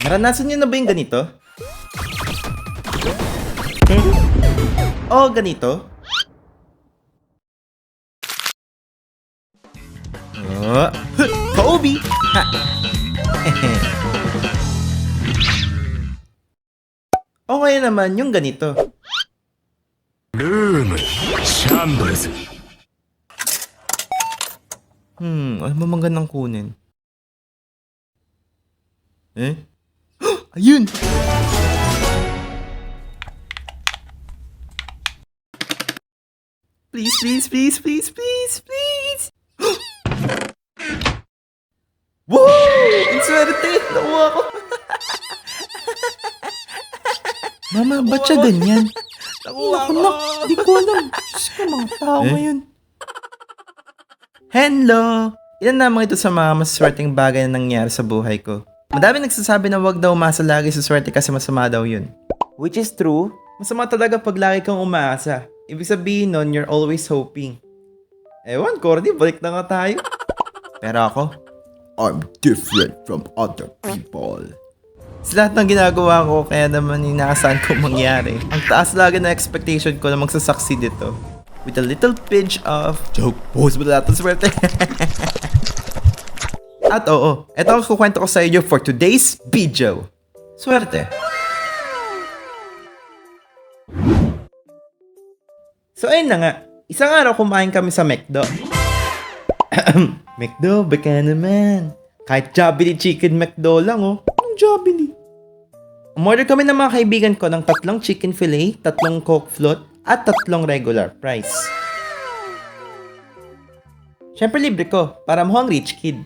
Naranasan niyo na ba yung ganito? Oh, ganito? Oh, Kobe! Ha! O kaya naman yung ganito. ルームシャンブルズ Ano ba magandang kunin? Eh? Ayun! Please, please, please, please, please, please! Wow! Ang swerte! Nakuha ko! Mama, ba't siya ganyan? Nakuha ko! Di ko alam. Diyos ko, mga tao ngayon. Hello! Ilan namang ito sa mga masaswerteng bagay na nangyari sa buhay ko. Madami nagsasabi na wag daw umasa lagi sa swerte kasi masama daw yun. Which is true. Masama talaga pag lagi kang umaasa. Ibig sabihin nun, you're always hoping. Ewan, Cordy, balik na nga tayo. Pero ako, I'm different from other people. Sa lahat ng ginagawa ko, kaya naman inaasahan ko mangyari. Ang taas lagi na expectation ko na magsasucceed ito. With a little pinch of joke, post mo na natin swerte. At oo, eto ang kukwento ko sa inyo for today's video. Swerte. So ayun na nga, isang araw kumain kami sa McDo. McDo, baka naman. Kahit Jollibee Chicken McDo lang oh. Anong Jollibee? Umorder kami ng mga kaibigan ko ng 3 chicken fillet, 3 Coke float, at 3 regular price. Siyempre libre ko, para mukhang rich kid.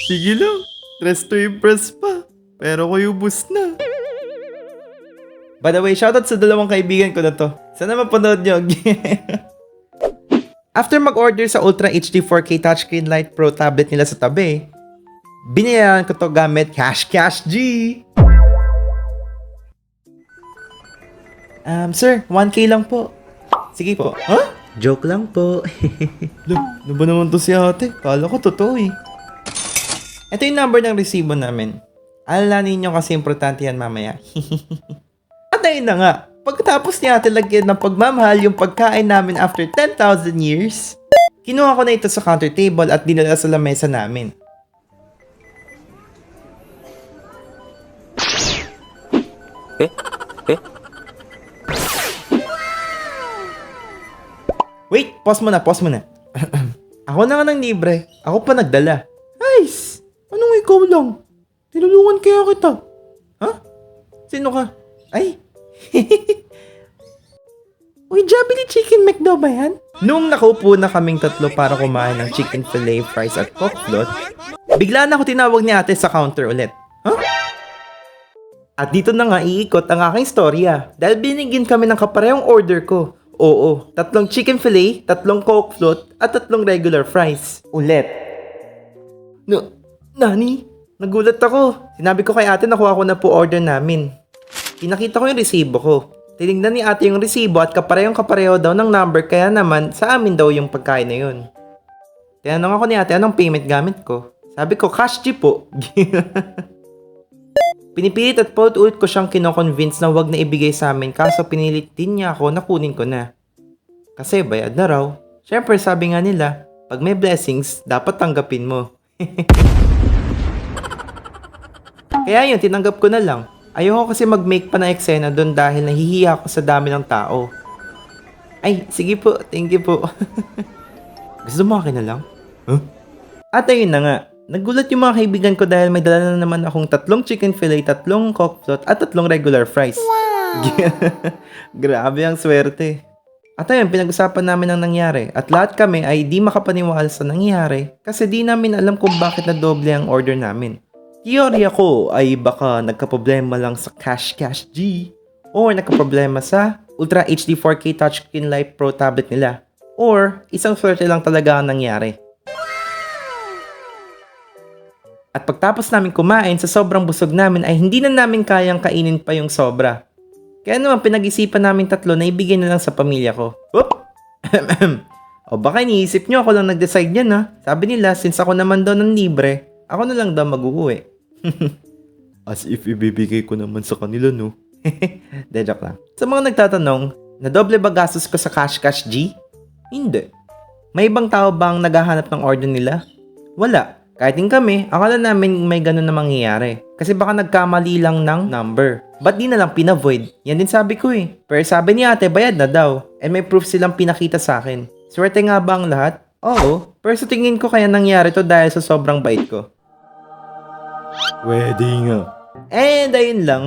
Sige lang, dress to impress pa. Pero ko ubus na. By the way, shoutout sa 2 kaibigan ko na to. Sana mapanood nyo. After mag-order sa Ultra HD 4K Touchscreen Lite Pro tablet nila sa tabi, binayaran ko to gamit Cash G. Sir, 1K lang po. Sige po. Huh? Joke lang po. Ano ba naman to si ate? Kala ko totoo eh. Ito yung number ng resibo namin. Alalanin nyo kasi importante yan mamaya. At ayun na nga, pagkatapos ni ate lagyan ng pagmamahal yung pagkain namin after 10,000 years, kinuha ko na ito sa counter table at dinala sa lamesa namin. Wait, pause mo na. Ako na nga ng libre. Ako pa nagdala. Guys, anong ikaw lang? Tinulungan kaya kita. Ha? Sino ka? Ay. Uy, Jollibee Chicken McDo ba yan? Nung nakaupo na kaming 3 para kumain ng chicken fillet, fries at Coke float, bigla na ako tinawag ni ate sa counter ulit. Huh? At dito na nga iikot ang aking storya dahil binigyan kami ng kaparehong order ko. Oo, 3 chicken fillet, 3 Coke float, at 3 regular fries. Ulit. Nani? Nagulat ako. Sinabi ko kay ate nakuha ko na po order namin. Pinakita ko yung resibo ko. Tinignan ni ate yung resibo at kapareho daw ng number kaya naman sa amin daw yung pagkain na yun. Tinanong ako ni ate anong payment gamit ko. Sabi ko cash G po. Pinipilit at paulit-ulit ko siyang kinoconvince na wag na ibigay sa amin kaso pinilit din niya ako na kunin ko na. Kasi bayad na raw. Siyempre sabi nga nila, pag may blessings, dapat tanggapin mo. Kaya yun, tinanggap ko na lang. Ayoko kasi mag-make pa ng eksena doon dahil nahihiya ako sa dami ng tao. Ay, sige po, thank you po. Gusto mo akin na lang? Huh? At ayun na nga. Nagulat yung mga kaibigan ko dahil may dala na naman akong 3 chicken fillet, 3 Coke float, at 3 regular fries. Wow! Grabe ang swerte. At ayun, pinag-usapan namin ang nangyari. At lahat kami ay di makapaniwala sa nangyari kasi di namin alam kung bakit na doble ang order namin. Teorya ko ay baka nagkaproblema lang sa Cash G or nagkaproblema sa Ultra HD 4K Touchscreen Lite Pro tablet nila or isang swerte lang talaga ang nangyari. At pagtapos namin kumain sa sobrang busog namin ay hindi na namin kayang kainin pa yung sobra. Kaya naman pinag-isipan namin 3 na ibigay na lang sa pamilya ko. Oop! O baka iniisip nyo ako lang nag-decide yan ha. Sabi nila since ako naman daw ng libre, ako na lang daw mag-uwi. As if ibibigay ko naman sa kanila, no? De, joke lang. Sa mga nagtatanong, na doble ba gastos ko sa Cash Cash G? Hindi. May ibang tao bang naghahanap ng order nila? Wala. Kahit din kami, akala namin may ganun na mangyayari. Kasi baka nagkamali lang ng number. Ba't di na lang pinavoid? Yan din sabi ko eh. Pero sabi ni ate, bayad na daw. And may proof silang pinakita sa akin. Swerte nga ba ang lahat? Oo. Pero sa tingin ko kaya nangyari to dahil sa sobrang bait ko. Wedding nga. And ayun lang.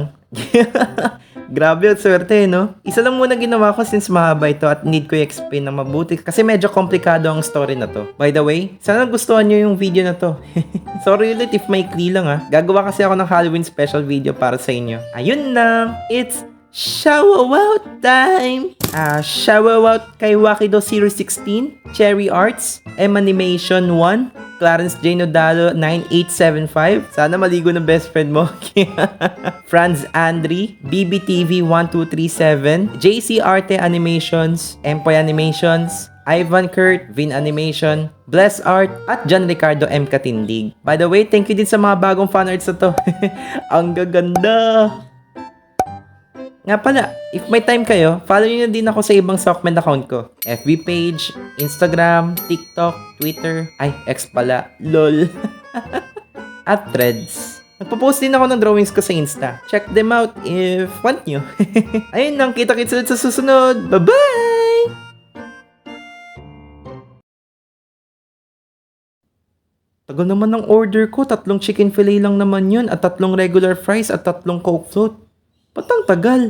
Grabe at swerte, no? Isa lang muna ginawa ko since mahaba ito at need ko i-explain na mabuti kasi medyo komplikado ang story na to. By the way, sana gustuhan nyo yung video na to. Sorry ulit if may kli lang Gagawa kasi ako ng Halloween special video para sa inyo. Ayun lang. It's shout-out time! Shout-out kay Wakido 016, Cherry Arts, M Animation 1, Clarence J. Nodalo 9875. Sana maligo ng best friend mo. Franz Andri, BBTV 1237, JC Arte Animations, Empoy Animations, Ivan Kurt, Vin Animation, Bless Art, at John Ricardo M. Katindig. By the way, thank you din sa mga bagong fanarts na to. Ang gaganda! Nga pala, if may time kayo, follow nyo na din ako sa ibang Sockman account ko. FB page, Instagram, TikTok, Twitter, X pala, LOL. At Threads. Nagpo-post din ako ng drawings ko sa Insta. Check them out if want nyo. Ayun lang, kita-kits ulit sa susunod. Bye-bye! Tagal naman ng order ko. 3 chicken fillet lang naman yun at 3 regular fries at 3 Coke float. Ba't ang tagal?